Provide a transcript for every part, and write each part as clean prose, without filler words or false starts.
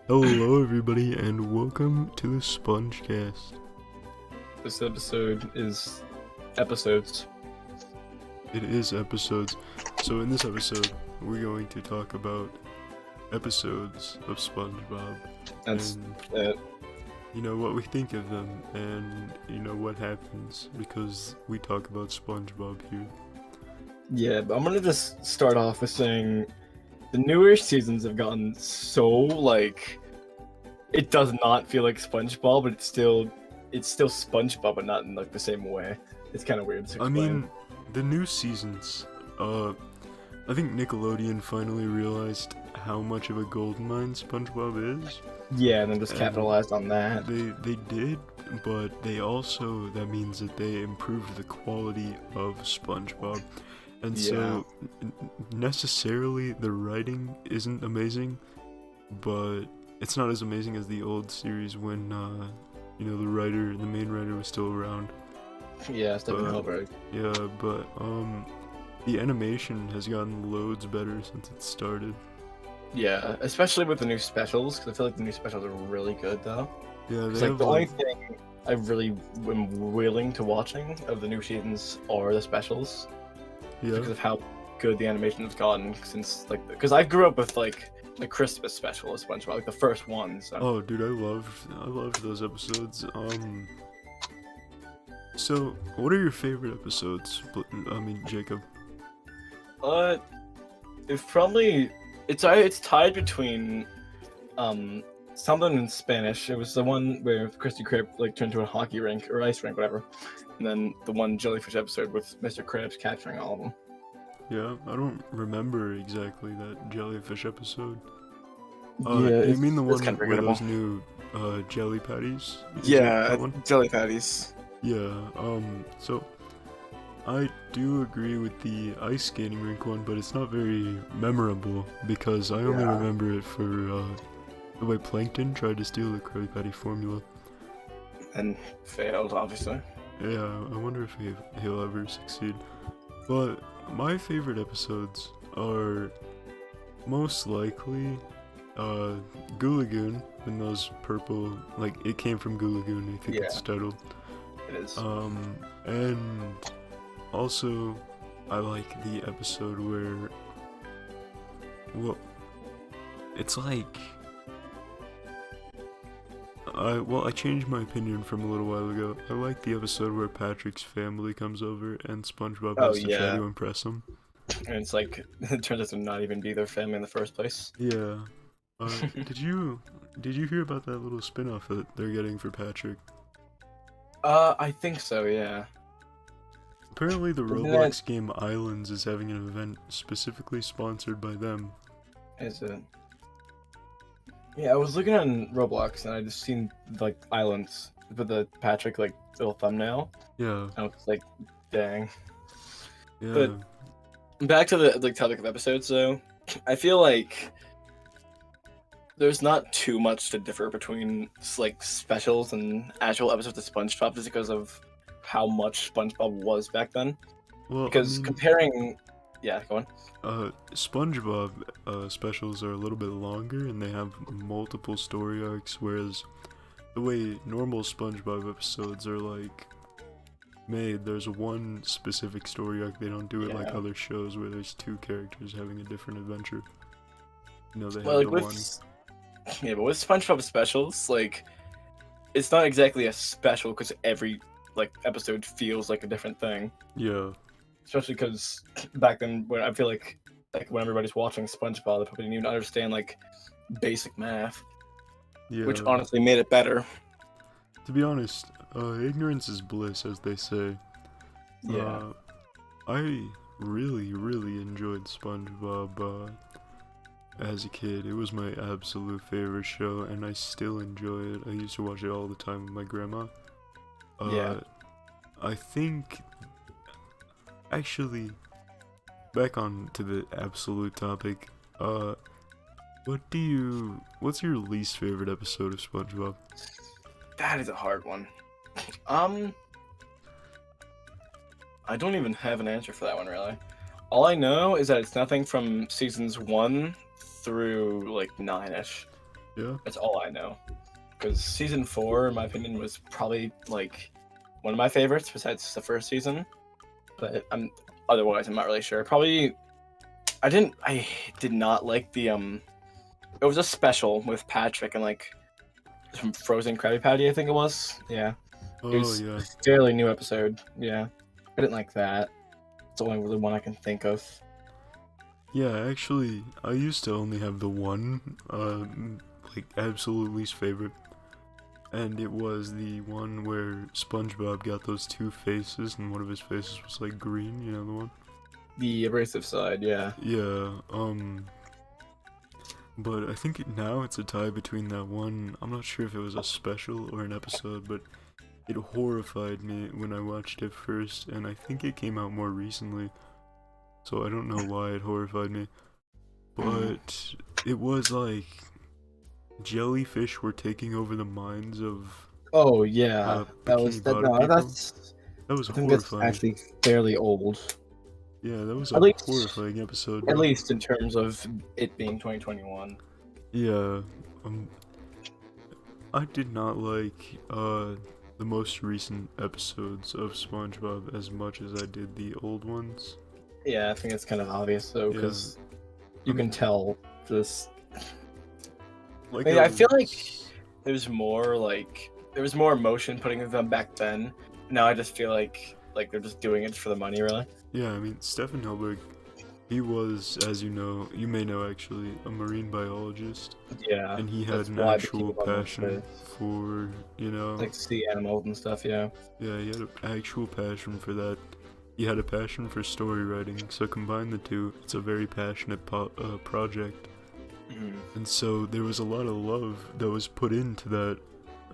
Hello, everybody, and welcome to the SpongeCast. This episode is episodes. It is episodes. So, in this episode, we're going to talk about episodes of SpongeBob That's and, what we think of them and, what happens because we talk about SpongeBob here. Yeah, but I'm gonna just start off with saying the newer seasons have gotten so it does not feel like SpongeBob, but it's still SpongeBob, but not in like the same way. It's kind of weird to explain. I mean, the new seasons, I think Nickelodeon finally realized how much of a goldmine SpongeBob is. Yeah, and then just capitalized on that. They did, but that means that they improved the quality of SpongeBob. And so necessarily the writing isn't amazing, but it's not as amazing as the old series when the main writer was still around. Yeah, Stephen Hilberg. Yeah, but the animation has gotten loads better since it started. Yeah, especially with the new specials, because I feel like the new specials are really good though. Yeah, It's like the only thing I really am willing to watching of the new seasons are the specials. Yeah. Because of how good the animation has gotten since because I grew up with the Christmas special of SpongeBob, like the first one. So. Oh, dude, I loved those episodes. So what are your favorite episodes? I mean, Jacob. It's probably it's tied between something in Spanish. It was the one where Krusty Krab turned to a hockey rink or ice rink, whatever. And then the one jellyfish episode with Mr. Krabs capturing all of them. Yeah, I don't remember exactly that jellyfish episode. You mean the one where those new jelly patties? jelly patties. Yeah, so I do agree with the ice skating rink one, but it's not very memorable because I only remember it for the way Plankton tried to steal the Krabby Patty formula. And failed, obviously. Yeah, I wonder if he'll ever succeed. But my favorite episodes are most likely Goo Lagoon, and those purple, it came from Goo Lagoon, I think it's titled. It is. And also I like the episode where, it's like, I changed my opinion from a little while ago. I like the episode where Patrick's family comes over and SpongeBob has to try to impress them. And it's it turns out to not even be their family in the first place. Yeah. Did you hear about that little spin-off that they're getting for Patrick? I think so, yeah. Apparently the Roblox game Islands is having an event specifically sponsored by them. Is it? Yeah, I was looking on Roblox and I just seen Islands with the Patrick little thumbnail. Yeah. I was like, dang. Yeah. But back to the topic of episodes though, I feel like there's not too much to differ between specials and actual episodes of SpongeBob just because of how much SpongeBob was back then. Well, because comparing, yeah, go on. SpongeBob specials are a little bit longer and they have multiple story arcs, whereas the way normal SpongeBob episodes are made, there's one specific story arc. They don't do it like other shows where there's two characters having a different adventure. They have the one. Yeah, but with SpongeBob specials, it's not exactly a special because every episode feels like a different thing. Yeah. Especially because back then, when I feel like when everybody's watching SpongeBob, they probably didn't even understand basic math. Yeah. Which honestly made it better. To be honest, ignorance is bliss, as they say. Yeah. I really, really enjoyed SpongeBob as a kid. It was my absolute favorite show, and I still enjoy it. I used to watch it all the time with my grandma. I think, actually, back on to the absolute topic, what's your least favorite episode of SpongeBob? That is a hard one. I don't even have an answer for that one, really. All I know is that it's nothing from seasons 1 through 9-ish. Yeah. That's all I know. Because season 4, in my opinion, was probably like one of my favorites besides the first season. But otherwise I'm not really sure. Probably I did not like the it was a special with Patrick and like some frozen Krabby Patty, I think it was. Yeah. It Oh was yeah. a fairly new episode. Yeah. I didn't like that. It's the only really one I can think of. Yeah, actually, I used to only have the one, like, absolute least favorite. And it was the one where SpongeBob got those two faces, and one of his faces was, like, green, you know the one? The abrasive side, yeah. Yeah, but I think now it's a tie between that one. I'm not sure if it was a special or an episode, but it horrified me when I watched it first, and I think it came out more recently. So I don't know why it horrified me. But it was like jellyfish were taking over the minds of Oh yeah, that Bikini was that. Bottom No, people. that's. That was I think that's horrifying. actually fairly old. Yeah, that was At a least, horrifying episode, at bro. least in terms of it being 2021. Yeah, I did not like the most recent episodes of SpongeBob as much as I did the old ones. Yeah, I think it's kind of obvious though, Yeah, because I you can mean, tell this. like I feel like there was more emotion putting into them back then. Now I just feel like they're just doing it for the money, really. yeah, I mean, Stefan Helberg, he was, as you know, you may know actually, a marine biologist. Yeah, And he had that's an why actual Bikini Bottom was passion this. for, you know, Like sea animals and stuff. Yeah. yeah, he had an actual passion for that. He had a passion for story writing, so combine the two, it's a very passionate project. And so there was a lot of love that was put into that,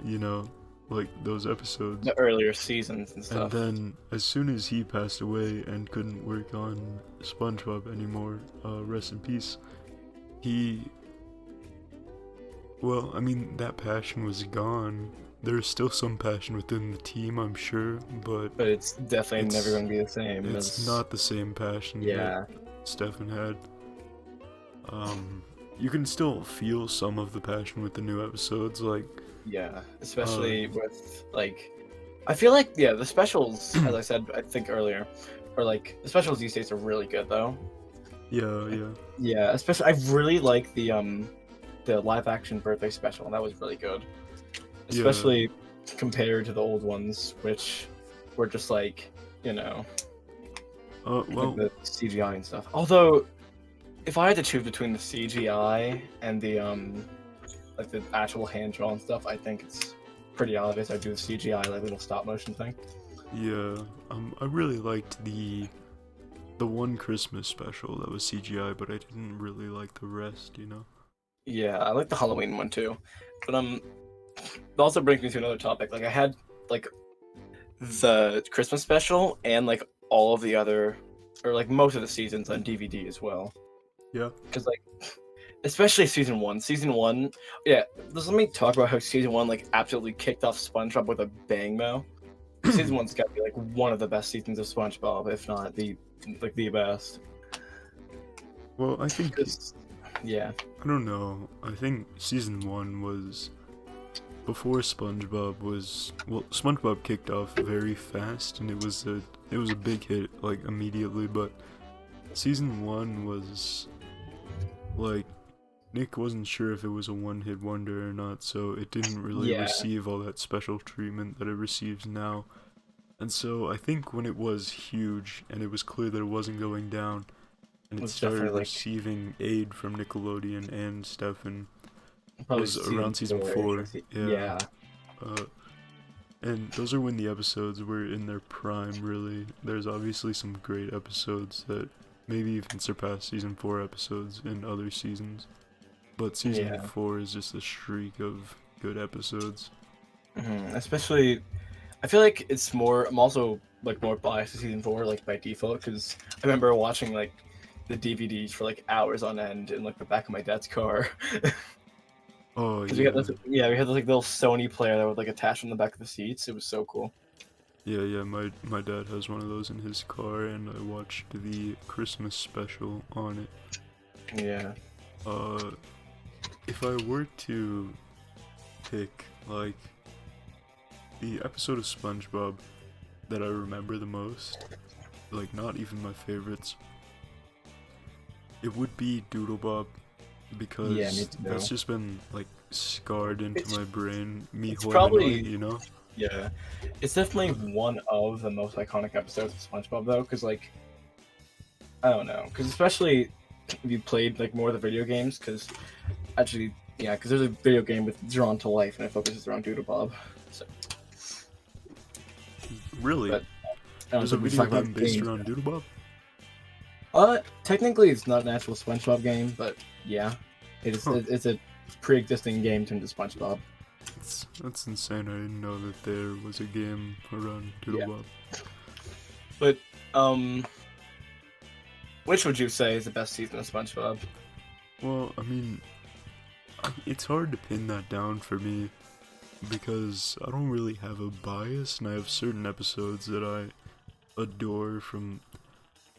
you know, like those episodes. The earlier seasons and And stuff. then, as soon as he passed away and couldn't work on SpongeBob anymore, rest in peace, he. Well, I mean, that passion was gone. There's still some passion within the team, I'm sure, but But it's definitely it's never going to be the same it's as. not the same passion Yeah. that Stefan had. You can still feel some of the passion with the new episodes, like, Yeah, especially with like, I feel like the specials, as I said, I think earlier, or like the specials these days are really good though. yeah. Yeah, especially I really like the live action birthday special. That was really good, especially compared to the old ones, which were just like like Well, the CGI and stuff. Although, if I had to choose between the CGI and the like the actual hand drawn stuff, I think it's pretty obvious. I do the CGI like little stop motion thing. yeah, I really liked the one Christmas special that was CGI, but I didn't really like the rest, you know? Yeah, I like the Halloween one too, but it also brings me to another topic. Like I had like the Christmas special and like all of the other, or like most of the seasons on DVD as well. Yeah. Because like, especially season one. Season one, yeah. Just let me talk about how season one like absolutely kicked off SpongeBob with a bang, though. Season one's got to be like one of the best seasons of SpongeBob, if not the best. Well, I think, Yeah. I don't know, I think season 1 was, before SpongeBob was, well, SpongeBob kicked off very fast, and it was a big hit, like, immediately, but season 1 was, like, Nick wasn't sure if it was a one-hit wonder or not, so it didn't really Yeah. receive all that special treatment that it receives now. And so I think when it was huge, and it was clear that it wasn't going down, and it Was started definitely, like, receiving aid from Nickelodeon and Stefan, Probably was around season 4. Yeah. And those are when the episodes were in their prime, really. There's obviously some great episodes that maybe even surpass season 4 episodes in other seasons. But season 4 is just a streak of good episodes. Especially, I feel like it's more. I'm also like more biased to season 4, like by default, because I remember watching like the DVDs for like hours on end in like the back of my dad's car. Oh, Because yeah. we had this like little Sony player that would like attach on the back of the seats. It was so cool. Yeah, my dad has one of those in his car, and I watched the Christmas special on it. Yeah. if I were to pick like the episode of SpongeBob that I remember the most, like not even my favorites, it would be Doodlebob Yeah, me because too. that's just been like scarred into It's- my brain. Me it's Hoi probably- Minoi, you know? Yeah, it's definitely one of the most iconic episodes of SpongeBob, though, because like, I don't know, because especially if you played like more of the video games, because actually, yeah, because there's a video game with Drawn to Life, and it focuses around Doodlebob. So, Really? But, I don't There's a think we video talk about game based games. around Doodlebob? Technically, it's not an actual SpongeBob game, but yeah, it is. Huh. It's a pre-existing game turned to SpongeBob. That's insane. I didn't know that there was a game around Doodlebob. But which would you say is the best season of SpongeBob? Well, I mean, it's hard to pin that down for me because I don't really have a bias, and I have certain episodes that I adore from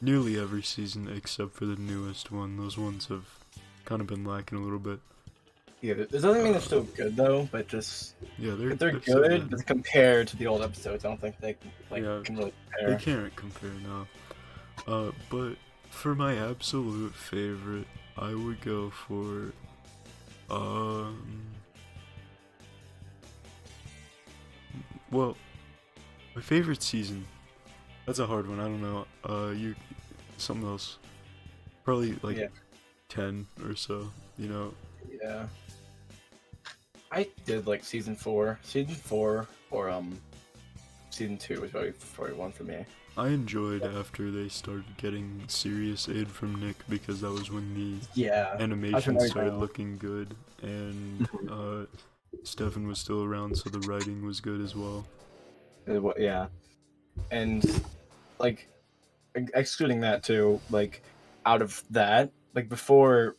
nearly every season except for the newest one. Those ones have kind of been lacking a little bit. Yeah, it doesn't mean they're still good though, but just Yeah, they're still good, but compared to the old episodes, I don't think they Yeah, can really They compare. can't compare now. But for my absolute favorite, I would go for well, my favorite season. That's a hard one. I don't know. You something else. Probably like Yeah. 10 or so, you know. Yeah, I did like season 4, or season 2 was probably one for me. I enjoyed after they started getting serious aid from Nick because that was when the Yeah, animation very started well. looking good, and Stefan was still around, so the writing was good as well. Yeah, and like excluding that too, like out of that, like before,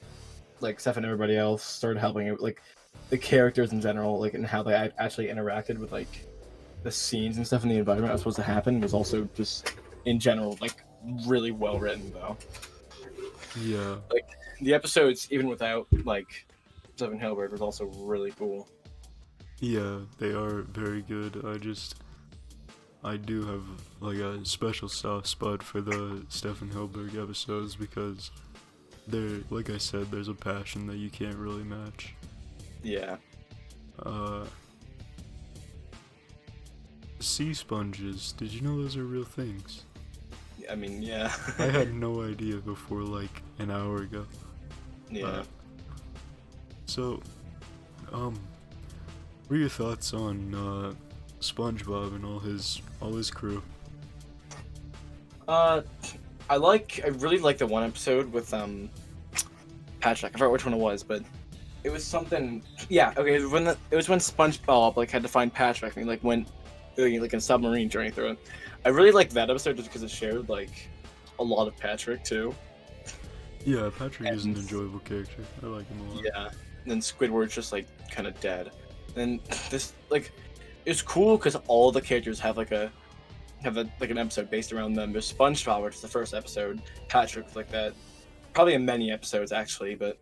like Steph and everybody else started helping it, like the characters in general, like and how they actually interacted with like the scenes and stuff in the environment that was supposed to happen was also just in general like really well written though. Yeah, The episodes, even without like Stephen Hilbert, was also really cool. yeah, they are very good. I do have like a special soft spot for the Stefan Hilberg episodes because they're, like I said, there's a passion that you can't really match. Yeah. Sea sponges, did you know those are real things? I mean, yeah. I had no idea before like an hour ago. Yeah. So, what are your thoughts on SpongeBob and all his crew? I really like the one episode with Patrick. I forgot which one it was, but it was something. Yeah, okay. It was when SpongeBob like had to find Patrick and he like went like in a submarine journey through it. I really liked that episode just because it shared like a lot of Patrick too. Yeah, Patrick is an And- enjoyable character. I like him a lot. Yeah. And then Squidward's just like kind of dead. And this like it's cool because all the characters have like an episode based around them. There's SpongeBob, which is the first episode. Patrick, like that, probably in many episodes actually. But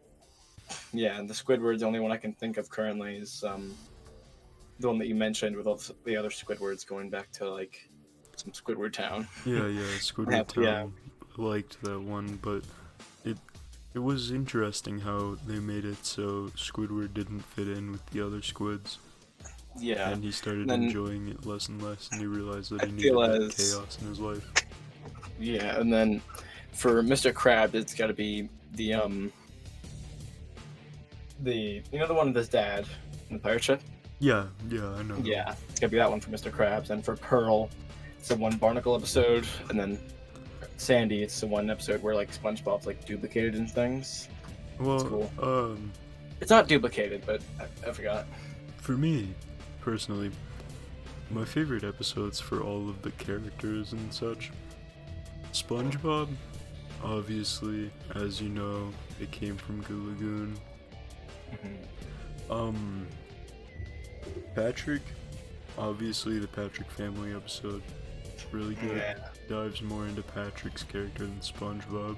yeah, and the Squidward, the only one I can think of currently is the one that you mentioned with all the other Squidwards going back to like some Squidward Town. Yeah, Squidward Town. Yeah. Liked that one, but it was interesting how they made it so Squidward didn't fit in with the other squids, Yeah, and he started then- enjoying it less and less, and he realized that I he needed feel that as- chaos in his life. yeah, and then for Mr. Krabs, it's got to be the you know the one with his dad in the pirate ship. Yeah, I know. Yeah, it's gotta be that one for Mr. Krabs. And for Pearl, it's the one Barnacle episode, and then Sandy, it's the one episode where like SpongeBob's like duplicated and things. Well, cool. It's not duplicated, but I forgot. for me, personally, my favorite episodes for all of the characters and such, SpongeBob, obviously, as you know, it came from Goo Lagoon. Patrick, obviously the Patrick family episode, really good. Yeah. Dives more into Patrick's character than SpongeBob.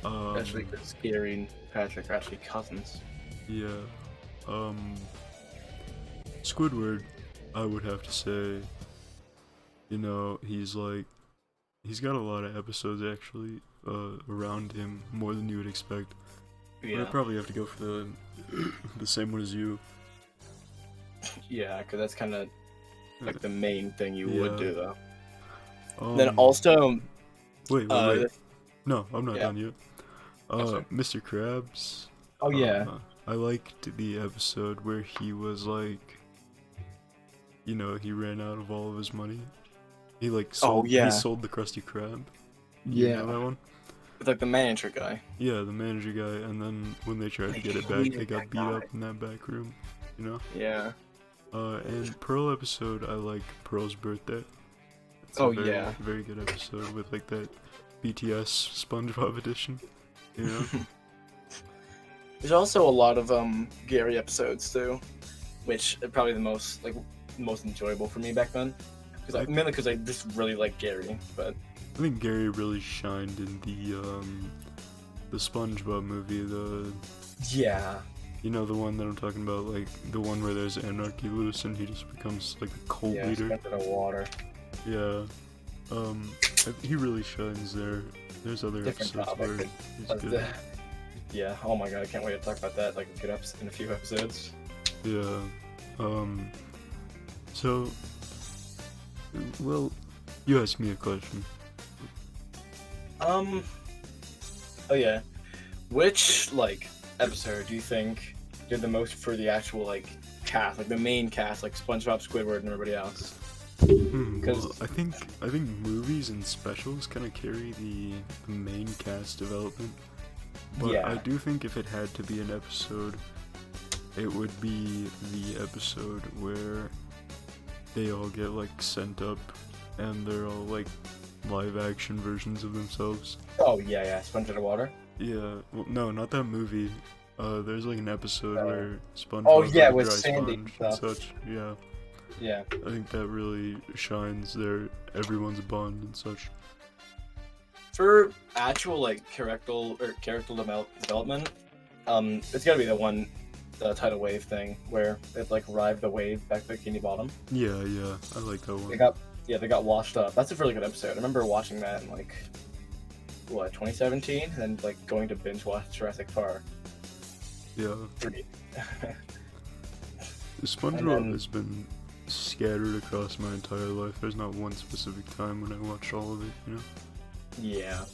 Especially because Gary and Patrick are actually cousins. Yeah. Squidward, I would have to say, he's got a lot of episodes actually around him, more than you would expect. Yeah. But I'd probably have to go for the same one as you. Yeah, because that's kind of like the main thing you Yeah. would do, though. Um, Then also, wait. No, I'm not done yet. sorry. Mr. Krabs. Oh yeah. I liked the episode where he was like, he ran out of all of his money. He sold. yeah. He sold the Krusty Krab. Yeah. You know that one? It's like the manager guy. Yeah, the manager guy, and then when they tried to get it back, they got beat up in that back room, Yeah. And Pearl episode, I like Pearl's birthday. It's Oh, a very, yeah. very good episode with like that BTS SpongeBob edition, There's also a lot of Gary episodes too, which are probably the most enjoyable for me back then. Mainly because I just really like Gary, but I think Gary really shined in the SpongeBob movie, yeah. the one that I'm talking about, like the one where there's anarchy loose and he just becomes like a cult leader. Spent it in water. Yeah. He really shines there. There's other Different episodes topic. where he's good. Yeah. Oh my god, I can't wait to talk about that. Like in a few episodes. Yeah. So, well, you asked me a question. Oh yeah. Which episode do you think did the most for the actual cast, like the main cast, like SpongeBob, Squidward, and everybody else? Well, I think movies and specials kind of carry the main cast development. But Yeah. I do think if it had to be an episode, it would be the episode where they all get sent up and they're all live action versions of themselves. Oh yeah, Sponge Underwater. Yeah, well, no, not that movie. There's an episode where SpongeBob Oh yeah, is a with dry Sandy sponge and and stuff. such. Yeah, Yeah. I think that really shines there. Everyone's bond and such. For actual character development, it's gotta be the tidal wave thing where it ride the wave back to Bikini Bottom. Yeah, I like that one. They got washed up. That's a really good episode. I remember watching that in 2017, and then going to binge watch Jurassic Park. Yeah, Pretty. SpongeBob has been scattered across my entire life. There's not one specific time when I watched all of it. Yeah.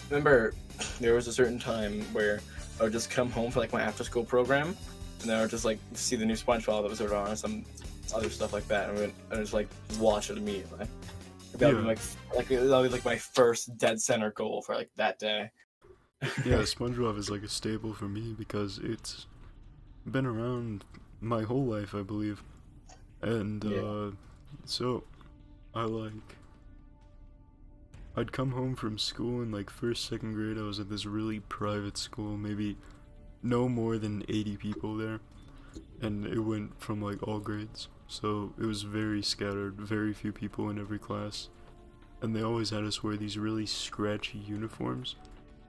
Remember, there was a certain time where I would just come home for my after-school program, and then I would just see the new SpongeBob episode on, or some other stuff like that, and I would just watch it immediately. That would be that would be my first dead center goal for that day. Yeah, SpongeBob is a staple for me because it's been around my whole life, I believe, and so I'd come home from school in first, second grade. I was at this really private school, maybe no more than 80 people there, and it went from all grades, so it was very scattered, very few people in every class, and they always had us wear these really scratchy uniforms.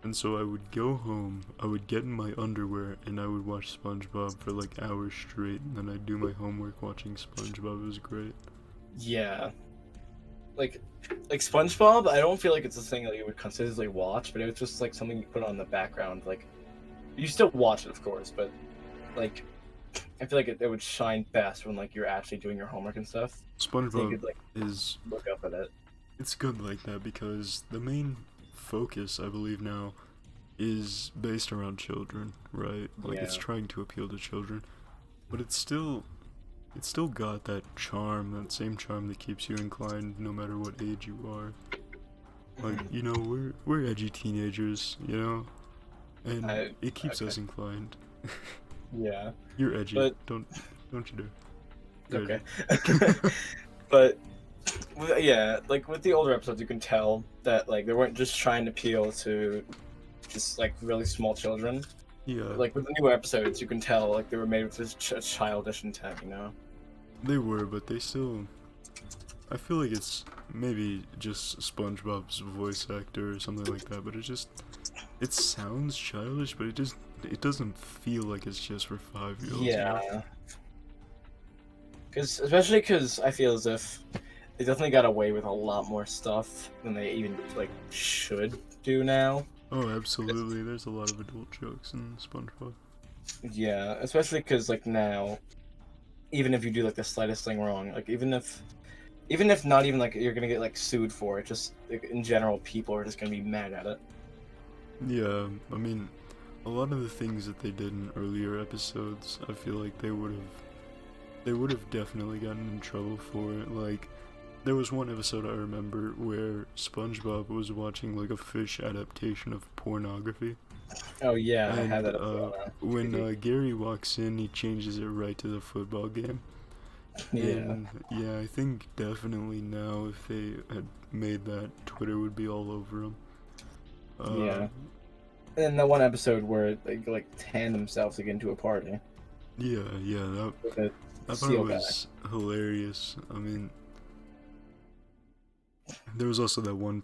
And so I would go home, I would get in my underwear, and I would watch SpongeBob for hours straight, and then I'd do my homework watching SpongeBob. It was great. Yeah. Like SpongeBob, I don't feel like it's a thing that you would consistently watch, but it was just something you put on the background. You still watch it, of course, but I feel like it would shine best when you're actually doing your homework and stuff. SpongeBob So you could, is... look up at it. It's good like that because the main focus, I believe now, is based around children, right? It's Yeah. trying to appeal to children, but it's still got that charm, that same charm that keeps you inclined no matter what age you are. We're edgy teenagers, and it keeps us inclined. Yeah. You're edgy. But- Don't you dare. You're Okay. edgy. But yeah, with the older episodes, you can tell that they weren't just trying to appeal to just really small children. Yeah. With the newer episodes, you can tell they were made with this childish intent, They were, but they still... I feel like it's maybe just SpongeBob's voice actor or something like that, but it sounds childish, but it doesn't feel like it's just for 5-year-olds. You know? Yeah. Especially because I feel as if they definitely got away with a lot more stuff than they even like should do now. Oh, absolutely. There's a lot of adult jokes in SpongeBob. Yeah, especially because like now, even if you do like the slightest thing wrong, like even if not even like you're gonna get like sued for it, just like, in general, people are just gonna be mad at it. Yeah, I mean, a lot of the things that they did in earlier episodes, I feel like they would have definitely gotten in trouble for it. Like, there was one episode I remember where SpongeBob was watching like a fish adaptation of pornography. Oh yeah, I had And that episode on when TV. Gary walks in, he changes it right to the football game. Yeah, And yeah, I think definitely now if they had made that, Twitter would be all over him. yeah. Uh, And then that one episode where they like tan themselves to get into a party yeah, with a that part seal back. was hilarious. I mean, there was also that one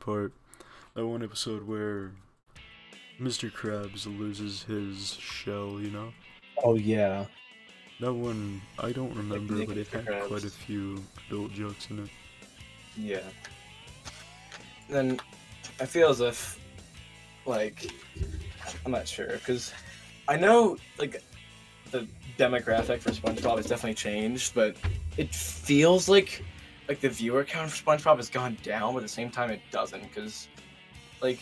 episode where Mr. Krabs loses his shell, you know? Oh yeah, That one, I don't like remember, Nick but and it Mr. had quite a Krabs. few adult jokes in it. Yeah. Then I feel as if like I'm not sure because I know like the demographic for SpongeBob has definitely changed, but it feels like the viewer count for SpongeBob has gone down, but at the same time it doesn't because like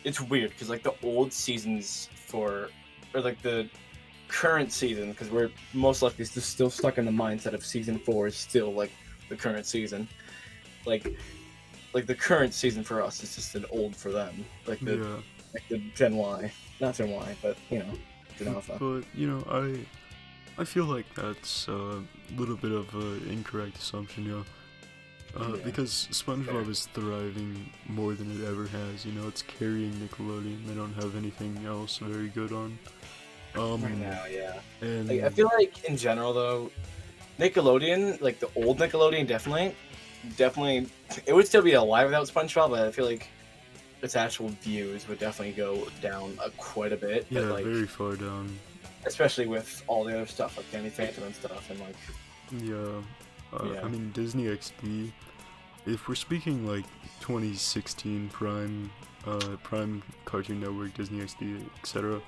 it's weird because like the old seasons for or like the current season because we're most likely still stuck in the mindset of season 4 is still like the current season like the current season for us is just an old for them Yeah, like the Gen Y, not Gen Y, but Gen Alpha. but you know, I feel like that's a little bit of an incorrect assumption, you know. Yeah, Because SpongeBob is thriving more than it ever has. You know, it's carrying Nickelodeon. They don't have anything else very good on. right now, yeah. And Like, I feel like in general though, Nickelodeon, like the old Nickelodeon, definitely, it would still be alive without SpongeBob, but I feel like its actual views would definitely go down quite a bit. yeah, But like, very far down. especially with all the other stuff like Danny Phantom and stuff, and like, Yeah, yeah, I mean Disney XD. If we're speaking like 2016 Prime Cartoon Network, Disney XD, etc.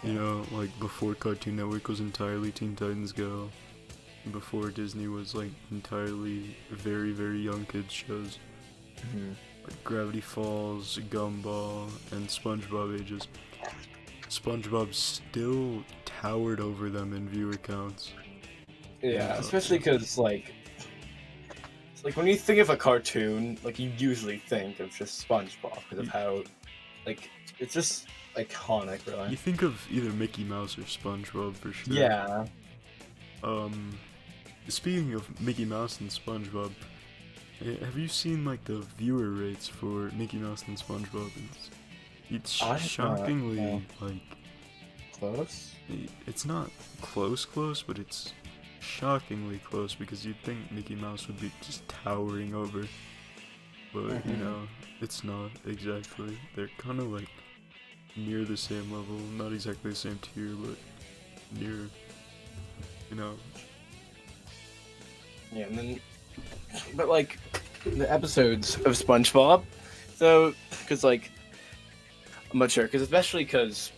You know, like before Cartoon Network was entirely Teen Titans Go, before Disney was like entirely very, very young kids shows, like Gravity Falls, Gumball, and SpongeBob ages. SpongeBob still towered over them in viewer counts. yeah, especially because like. It's like when you think of a cartoon, like you usually think of just SpongeBob because of how, like, it's just iconic, You really. think of either Mickey Mouse or SpongeBob for sure. Yeah. Speaking of Mickey Mouse and SpongeBob, have you seen like the viewer rates for Mickey Mouse and SpongeBob? It's I have not, shockingly no. like Close. it's not close, but it's shockingly close because you'd think Mickey Mouse would be just towering over, but you know, it's not exactly. They're kind of like near the same level, not exactly the same tier, but near. You know. Yeah, and then, but like, the episodes of SpongeBob, so, because like, I'm not sure, because especially because,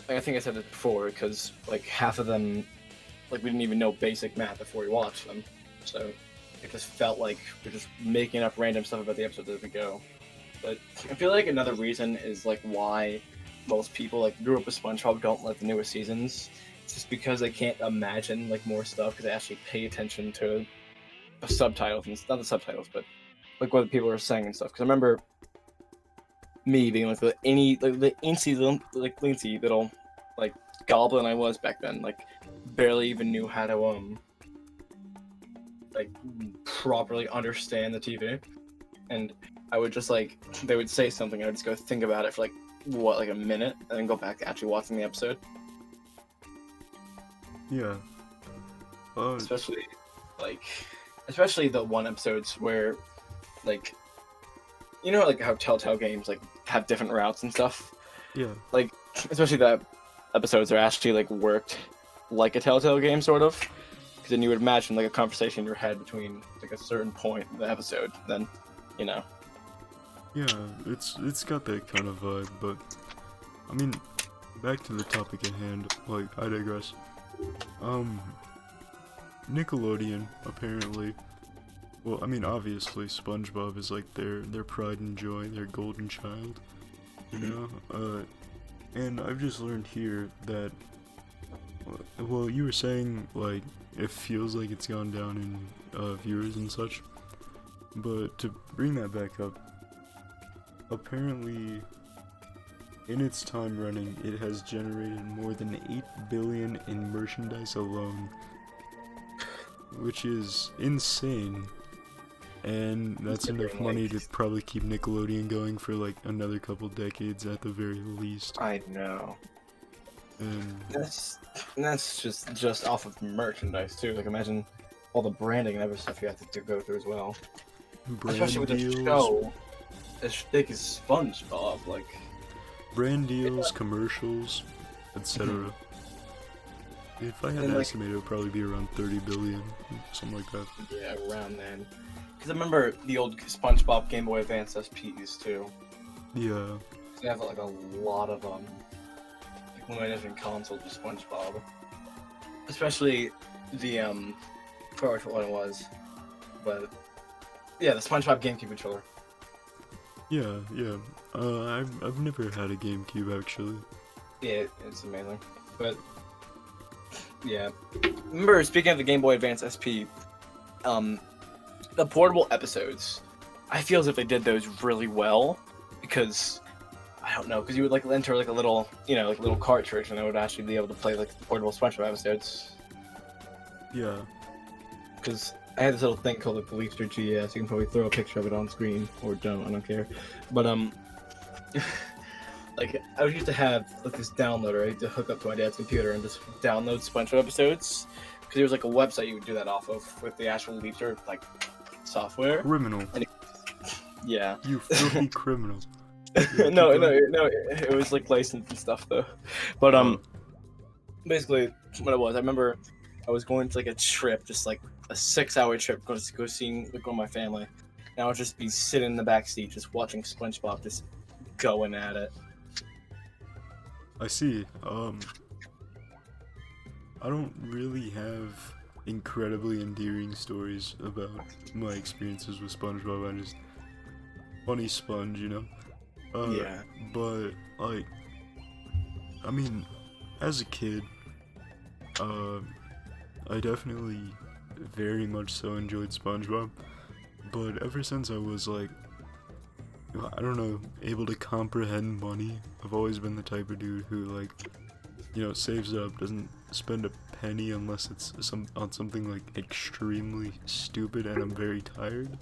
like, I think I said it before, because like half of them, like we didn't even know basic math before we watched them, so it just felt like we're just making up random stuff about the episodes as we go. But I feel like another reason is like why most people like grew up with SpongeBob don't like the newer seasons. It's just because they can't imagine like more stuff because they actually pay attention to the subtitles and not the subtitles, but like what people are saying and stuff. Because I remember me being like the teensy little like goblin I was back then, like barely even knew how to like properly understand the TV, and I would just like they would say something, I would just go think about it for like a minute, and then go back to actually watching the episode. Yeah. Especially the one episodes where like, you know, like how Telltale games like have different routes and stuff. Yeah. Like, especially the episodes are actually like worked like a Telltale game, sort of. Because then you would imagine like a conversation in your head between like a certain point in the episode. Then, you know. Yeah, it's got that kind of vibe, but I mean, back to the topic at hand. Like, I digress. Nickelodeon apparently. Well, I mean, obviously, SpongeBob is like their pride and joy, their golden child. You know, and I've just learned here that. Well, you were saying like it feels like it's gone down in viewers and such, but to bring that back up. Apparently, in its time running, it has generated more than 8 billion in merchandise alone, which is insane. And that's enough money to probably keep Nickelodeon going for like another couple decades at the very least. I know. And That's just off of merchandise too. Like, imagine all the branding and other stuff you have to go through as well. Especially with deals, a show as thick as SpongeBob, like brand deals, commercials, etc. If I had to estimate, it would probably be around 30 billion, something like that. Yeah, around then. Because I remember the old SpongeBob Game Boy Advance SPs too. Yeah. They have like a lot of like limited consoles with SpongeBob. Especially the I forgot what it was, but yeah, the SpongeBob GameCube controller. Yeah. I've never had a GameCube actually. Yeah, it's amazing. But yeah, remember speaking of the Game Boy Advance SP, the portable episodes. I feel as if they did those really well because I don't know, because you would like enter like a little, you know, like a little cartridge, and I would actually be able to play like the portable SpongeBob episodes. Yeah. Because I had this little thing called like the Leafster GS. You can probably throw a picture of it on screen or don't. I don't care. But like I used to have like this downloader, right, to hook up to my dad's computer and just download SpongeBob episodes. Because there was like a website you would do that off of with the actual Leafster like software. Criminal. Yeah. You filthy criminal. No, it was like licensed and stuff though. But basically what it was, I remember I was going to like a trip, just like a 6-hour trip, go seeing like with my family, and I would just be sitting in the back seat just watching SpongeBob just going at it. I see. I don't really have incredibly endearing stories about my experiences with SpongeBob. I just funny sponge, you know. Yeah. But like, I mean, as a kid, I definitely very much so enjoyed SpongeBob. But ever since I was like, I don't know, able to comprehend money, I've always been the type of dude who like, you know, saves up, doesn't spend a penny unless it's on something like extremely stupid and I'm very tired.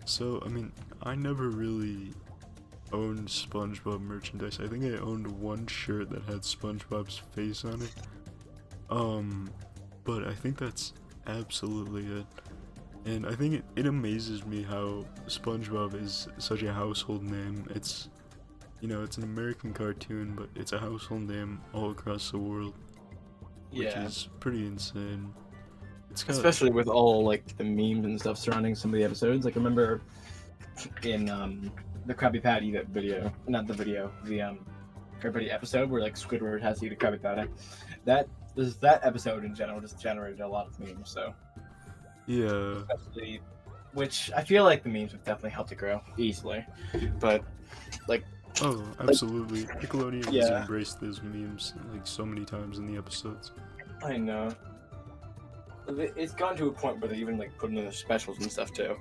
So I mean, I never really owned SpongeBob merchandise. I think I owned one shirt that had SpongeBob's face on it. But I think that's absolutely it. And I think it amazes me how SpongeBob is such a household name. It's, you know, it's an American cartoon, but it's a household name all across the world, which is pretty insane. It's got, especially with all like the memes and stuff surrounding some of the episodes. Like I remember in the Krabby Patty video, not the video, the Krabby Patty episode where like Squidward has to eat a Krabby Patty. That episode in general just generated a lot of memes. So yeah, especially, which I feel like the memes have definitely helped it grow easily. But like, oh, absolutely, Nickelodeon has embraced those memes like so many times in the episodes. I know. It's gone to a point where they even like put in their specials and stuff too.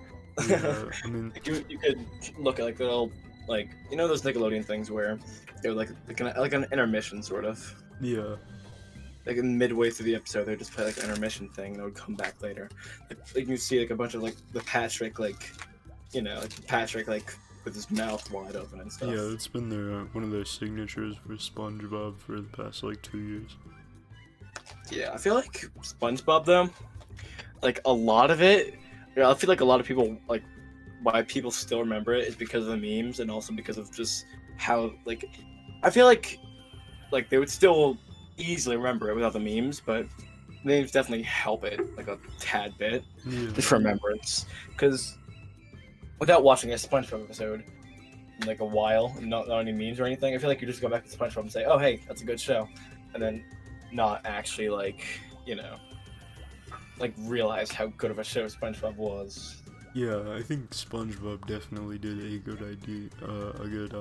Yeah, I mean, you could look at like little, like, you know those Nickelodeon things where they're like an intermission sort of. Yeah. Like in midway through the episode, they'd just play like an intermission thing, and it would come back later. Like you see like a bunch of like the Patrick, like, you know, like Patrick like with his mouth wide open and stuff. Yeah, it's been their one of their signatures for SpongeBob for the past like 2 years. Yeah, I feel like SpongeBob though, like a lot of it, Yeah, I feel like a lot of people like why people still remember it is because of the memes and also because of just how like I feel like they would still easily remember it without the memes, but memes definitely help it like a tad bit Yeah. just for remembrance. Because without watching a SpongeBob episode in like a while and not any memes or anything, I feel like you just go back to SpongeBob and say, "Oh, hey, that's a good show," and then not actually like like realize how good of a show SpongeBob was. Yeah, I think SpongeBob definitely did a good idea, a good,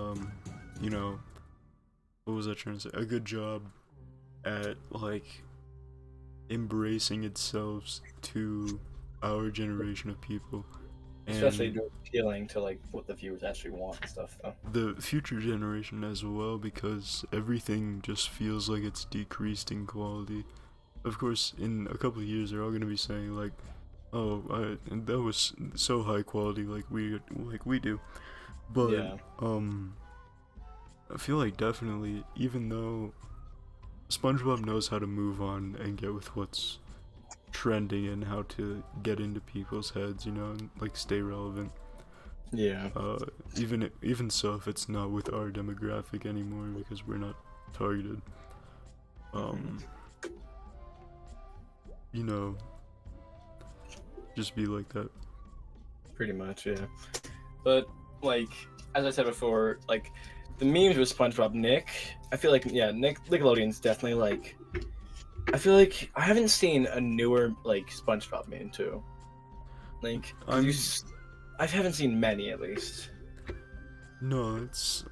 you know, what was I trying to say? A good job at, like, embracing itself to our generation of people. Especially And appealing to like what the viewers actually want and stuff, though. the future generation as well, because everything just feels like it's decreased in quality. Of course, in a couple of years, they're all gonna be saying like, "Oh, and that was so high quality, like we do." But Yeah. I feel like definitely, even though SpongeBob knows how to move on and get with what's trending and how to get into people's heads, and like stay relevant. Yeah. Even so, if it's not with our demographic anymore because we're not targeted, um, you know, just be like that. Pretty much, yeah. But like as I said before, like the memes with SpongeBob Nick, I feel like Nickelodeon's definitely like I feel like I haven't seen a newer like SpongeBob meme too. Like 'cause I haven't seen many at least. No, it's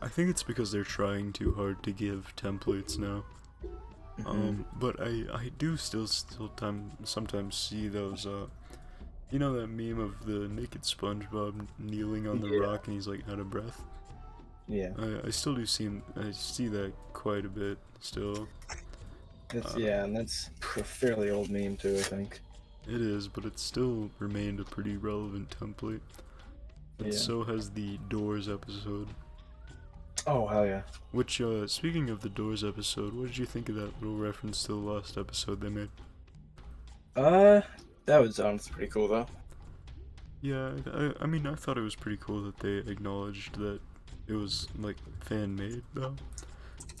I think it's because they're trying too hard to give templates now. But I do still sometimes see those that meme of the naked SpongeBob kneeling on the rock and he's like out of breath. Yeah. I still do I see that quite a bit still. And that's a fairly old meme too, I think. It is, but it still remained a pretty relevant template. And so has the Doors episode. Oh hell yeah. Which, speaking of the Doors episode, what did you think of that little reference to the last episode they made? That was honestly pretty cool though. Yeah, I mean, I thought it was pretty cool that they acknowledged that it was, like, fan-made, though.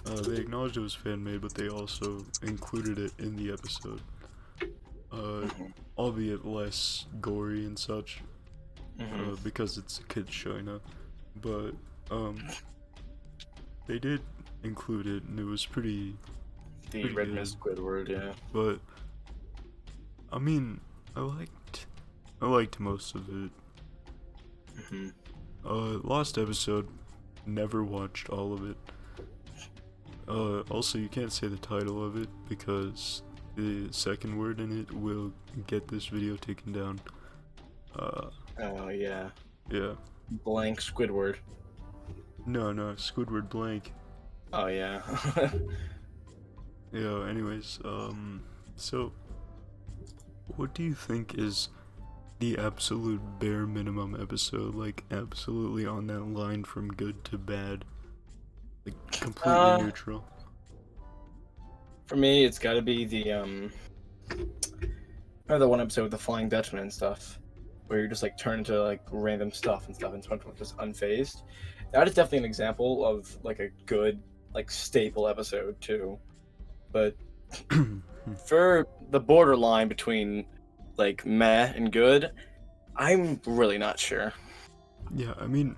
They acknowledged it was fan-made, but they also included it in the episode. Albeit less gory and such, because it's a kid's show, But, they did include it, and it was pretty The Red good. Mist Squidward, yeah. But, I mean, I liked most of it. Last episode, never watched all of it. Also, you can't say the title of it because the second word in it will get this video taken down. Oh yeah. Yeah. Blank Squidward. No, Squidward blank. Oh yeah. Yeah, anyways, so, what do you think is the absolute bare minimum episode, like, absolutely on that line from good to bad? Like, completely neutral. For me, it's gotta be the the one episode with the Flying Dutchman and stuff, where you're just like turned into like random stuff and SpongeBob just unfazed. That is definitely an example of like a good, like staple episode too. But for the borderline between like meh and good, I'm really not sure. Yeah, I mean,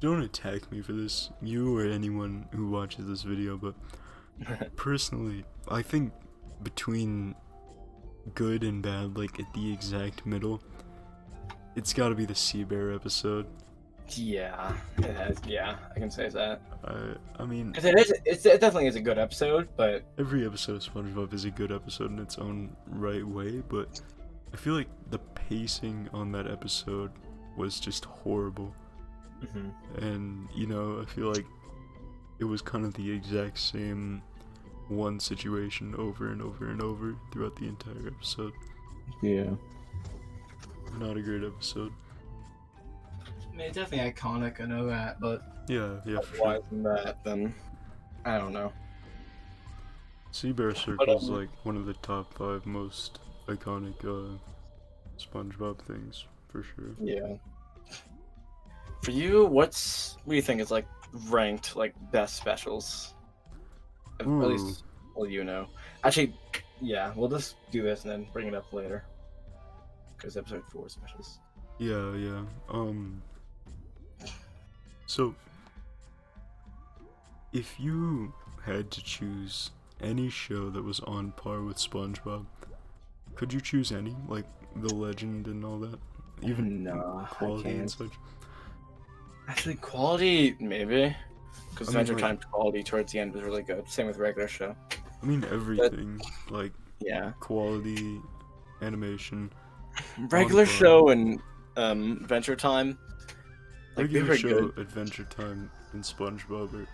don't attack me for this, you or anyone who watches this video, but personally, I think between good and bad, like at the exact middle, it's gotta be the Sea Bear episode. Yeah, it has. Yeah, I can say that. I mean, it definitely is a good episode, but every episode of SpongeBob is a good episode in its own right way, but I feel like the pacing on that episode was just horrible. And, I feel like it was kind of the exact same one situation over and over and over throughout the entire episode. yeah. Not a great episode. I mean, it's definitely iconic, I know that, but Yeah, for sure. otherwise than that, then I don't know. Sea Bear Circle is like one of the top 5 most iconic SpongeBob things for sure. Yeah. For you, what do you think is like ranked like best specials? At Ooh, least, well, Actually, yeah, we'll just do this and then bring it up later. Because episode 4 specials. yeah, yeah. So if you had to choose any show that was on par with SpongeBob, could you choose any? Like The Legend and all that? Even No, I quality and can't. such? Actually, quality, maybe. Because I mean, Adventure like, Time quality towards the end was really good. Same with regular show. I mean But, everything. Like, yeah. quality, animation, on Regular par. show and Adventure Time, like, they Regular were show, good. Adventure Time, and SpongeBob are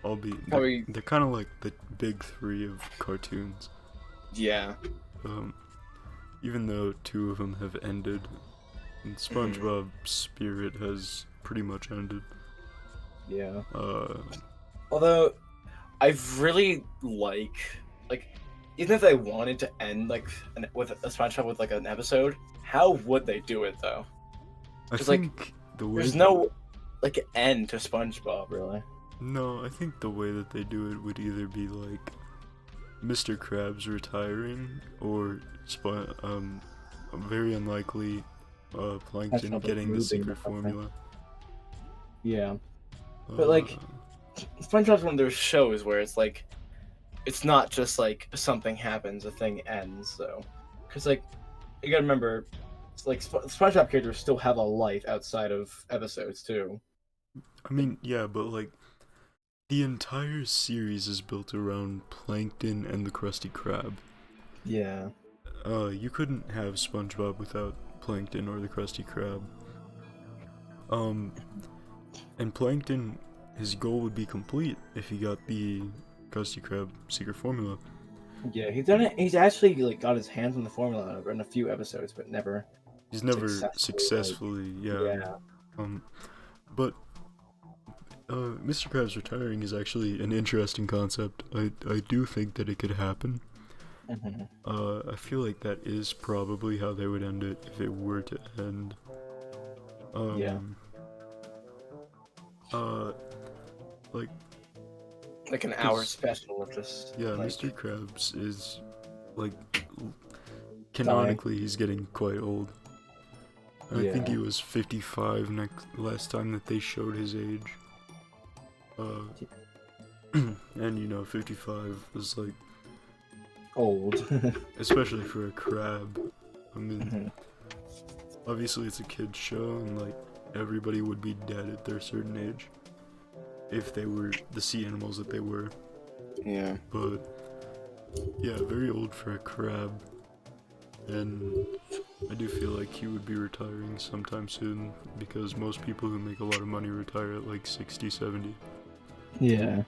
all be Probably, they're kind of like the big three of cartoons. yeah. Um, even though two of them have ended, and Mhm. SpongeBob's spirit has pretty much ended. Yeah. Uh, Although, I really like, even if they wanted to end, like, with a SpongeBob with, like, an episode, how would they do it, though? I Because, like, think the way there's no, like, end to SpongeBob, really. no, I think the way that they do it would either be like Mr. Krabs retiring or very unlikely Plankton SpongeBob, like, getting the moving or secret something. formula. Yeah. But, Uh, like, SpongeBob's one of those shows where it's like, it's not just like something happens, a thing ends. So, because like you gotta remember, it's like SpongeBob characters still have a life outside of episodes too. I mean, yeah, but like the entire series is built around Plankton and the Krusty Krab. Yeah. You couldn't have SpongeBob without Plankton or the Krusty Krab. Um, and Plankton, his goal would be complete if he got the Krusty Krab secret formula. Yeah, he's done it. He's actually like got his hands on the formula in a few episodes, but never He's never successfully. Like, successfully, yeah. yeah. Um, but Mr. Krabs retiring is actually an interesting concept. I do think that it could happen. Mhm. I feel like that is probably how they would end it if it were to end. Yeah. Um, uh, like, Like an hour 'cause, special of just yeah, like Mr. Krabs is, like, dying. canonically, he's getting quite old. I think Yeah. he was 55 last time that they showed his age. And you know, 55 was like, Old. especially for a crab. I mean, Mhm. obviously it's a kid's show, and like everybody would be dead at their certain age if they were the sea animals that they were. Yeah. But yeah, very old for a crab, and I do feel like he would be retiring sometime soon because most people who make a lot of money retire at like 60, 70. Yeah.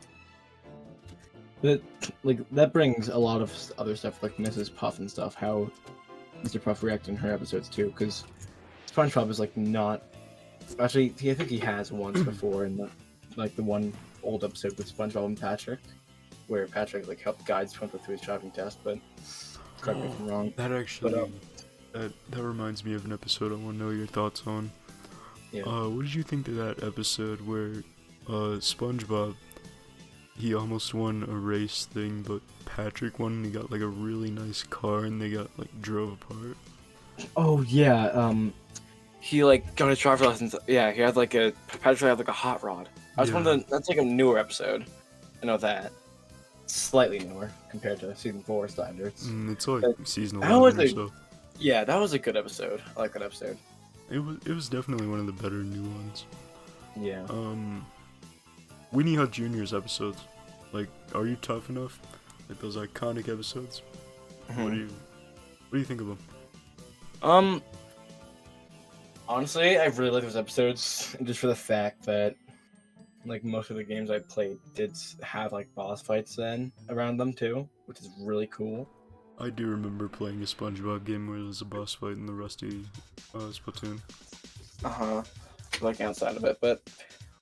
But like that brings a lot of other stuff like Mrs. Puff and stuff. How Mr. Puff reacted in her episodes too, because SpongeBob is like not. Actually, I think he has once before in the one old episode with SpongeBob and Patrick, where Patrick like helped guide SpongeBob through his driving test. But correct me if I'm wrong. That actually, But that reminds me of an episode I want to know your thoughts on. yeah. What did you think of that episode where SpongeBob, he almost won a race thing, but Patrick won and he got like a really nice car and they got like drove apart? Oh yeah. He like got his driver license. Yeah, he had like a Patrick had like a hot rod. That's one of the. That's like a newer episode. I know that. Slightly newer compared to season 4 standards. It's like But season that 11 or was so. Yeah, that was a good episode. I like that episode. It was definitely one of the better new ones. Yeah. Winnie Hut Jr.'s episodes, like, are you tough enough? Like those iconic episodes. What do you think of them? Honestly, I really like those episodes just for the fact that like most of the games I played did have like boss fights then around them too, which is really cool. I do remember playing a SpongeBob game where there was a boss fight in the Rusty Splatoon. Like outside of it, but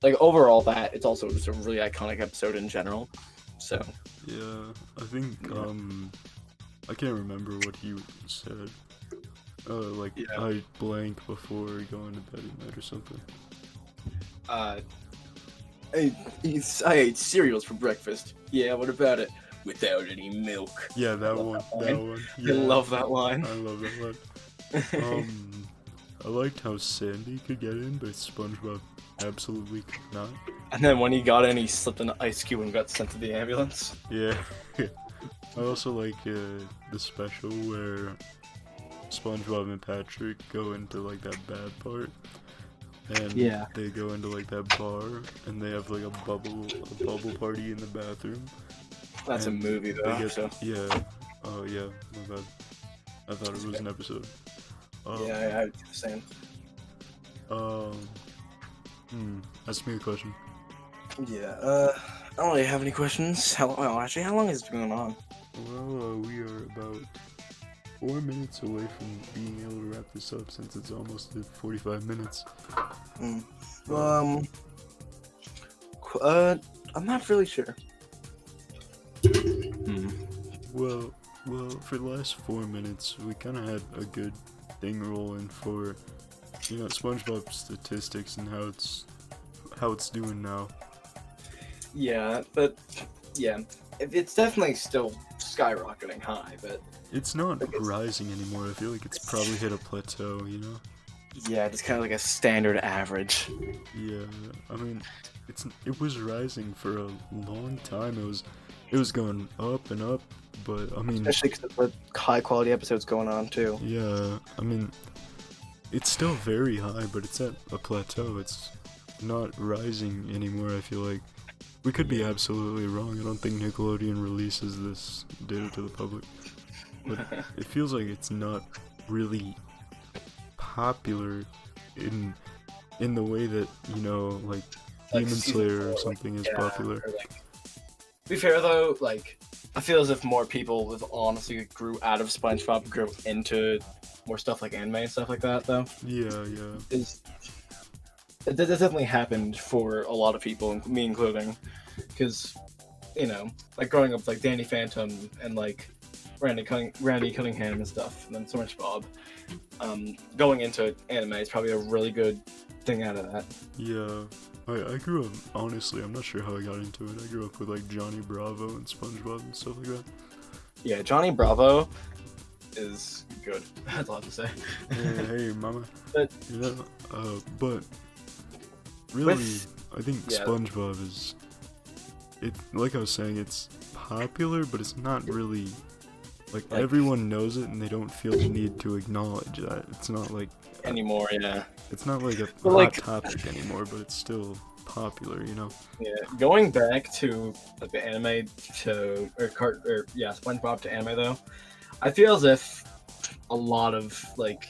like overall, that it's also just a really iconic episode in general. So Yeah, I think Yeah. I can't remember what he said. Like Yeah. I blank before going to bed at night or something. I ate cereals for breakfast. Yeah, what about it? Without any milk. Yeah, that one. That line. one. I Yeah, love that line. I love that one. I liked how Sandy could get in, but SpongeBob absolutely could not. And then when he got in, he slipped an ice cube and got sent to the ambulance. Yeah. I also like the special where SpongeBob and Patrick go into like that bad part, and Yeah. they go into like that bar, and they have like a bubble party in the bathroom. That's a And movie, though. They get, So. yeah. Oh yeah, my bad. I thought it was an episode. Yeah, I do the same. Ask me a question. Yeah, I don't really have any questions. How long is it going on? Well, we are about 4 minutes away from being able to wrap this up since it's almost at 45 minutes. I'm not really sure. Well, for the last 4 minutes, we kind of had a good thing rolling for, SpongeBob statistics and how it's doing now. Yeah, but yeah, it's definitely still skyrocketing high, but It's not rising anymore. I feel like it's probably hit a plateau, yeah, it's kind of like a standard average. Yeah, I mean, it was rising for a long time. It was going up and up, but I mean, Especially because the high quality episodes going on too. yeah, I mean, it's still very high, but it's at a plateau. It's not rising anymore. I feel like we could be absolutely wrong. I don't think Nickelodeon releases this data to the public, but it feels like it's not really popular in the way that like Like Demon season Slayer 4, or something is yeah, popular. or, like, to be fair though, like I feel as if more people have honestly grew out of SpongeBob, grew into more stuff like anime and stuff like that. Though Yeah. that definitely happened for a lot of people, me including, because like growing up with, like Danny Phantom and like Randy Cunningham and stuff, and then SpongeBob. Going into anime is probably a really good thing out of that. Yeah. I grew up, honestly, I'm not sure how I got into it. I grew up with like Johnny Bravo and SpongeBob and stuff like that. Yeah, Johnny Bravo is good. That's all I have to say. Hey, mama. But but really, I think yeah. SpongeBob is, like I was saying, it's popular, but it's not really, like everyone knows it and they don't feel the need to acknowledge that. It's not like anymore, yeah. It's not like a But, hot like, topic anymore, but it's still popular, Yeah, going back to like the anime to SpongeBob to anime though, I feel as if a lot of like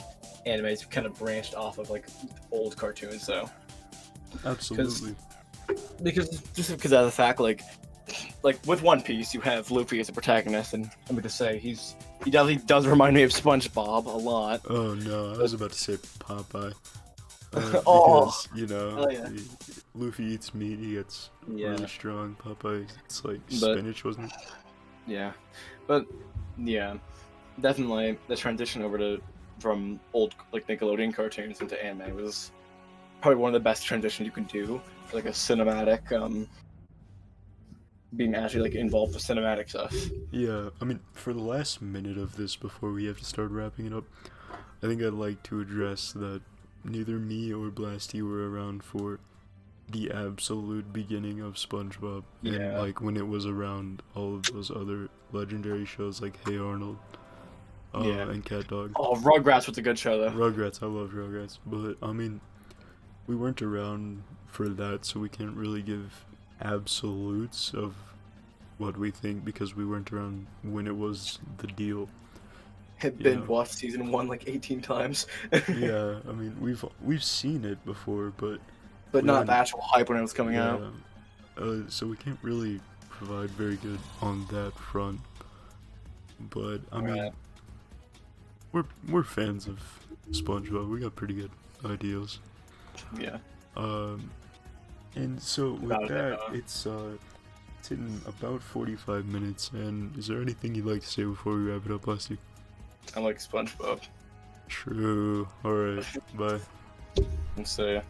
animes kind of branched off of like old cartoons though. Absolutely. Because of the fact like with One Piece you have Luffy as a protagonist, and let me just say he definitely does remind me of SpongeBob a lot. Oh no, I was about to say Popeye. Oh. Because, Oh, yeah. Luffy eats meat, he gets really strong. Popeye, it's like But- spinach, wasn't it? Yeah, but yeah, definitely the transition from old like Nickelodeon cartoons into anime was probably one of the best transitions you can do for like a cinematic being actually like involved with cinematic stuff. Yeah, I mean, for the last minute of this before we have to start wrapping it up, I think I'd like to address that neither me or Blasty were around for the absolute beginning of SpongeBob. And Yeah. like when it was around all of those other legendary shows like Hey Arnold Yeah. and Cat Dog. Oh, Rugrats was a good show though. Rugrats, I love Rugrats, but I mean, we weren't around for that, so we can't really give absolutes of what we think because we weren't around when it was the deal. Had Yeah. binge watched season 1 like 18 times. Yeah, I mean, we've seen it before, but But we not haven't- the actual hype when it was coming out. So we can't really provide very good on that front. But I mean, we're fans of SpongeBob. We got pretty good ideas. Yeah. And so with About it, that, it's hitting about 45 minutes. And is there anything you'd like to say before we wrap it up, Leslie? I like SpongeBob. True. Alright, bye. And so.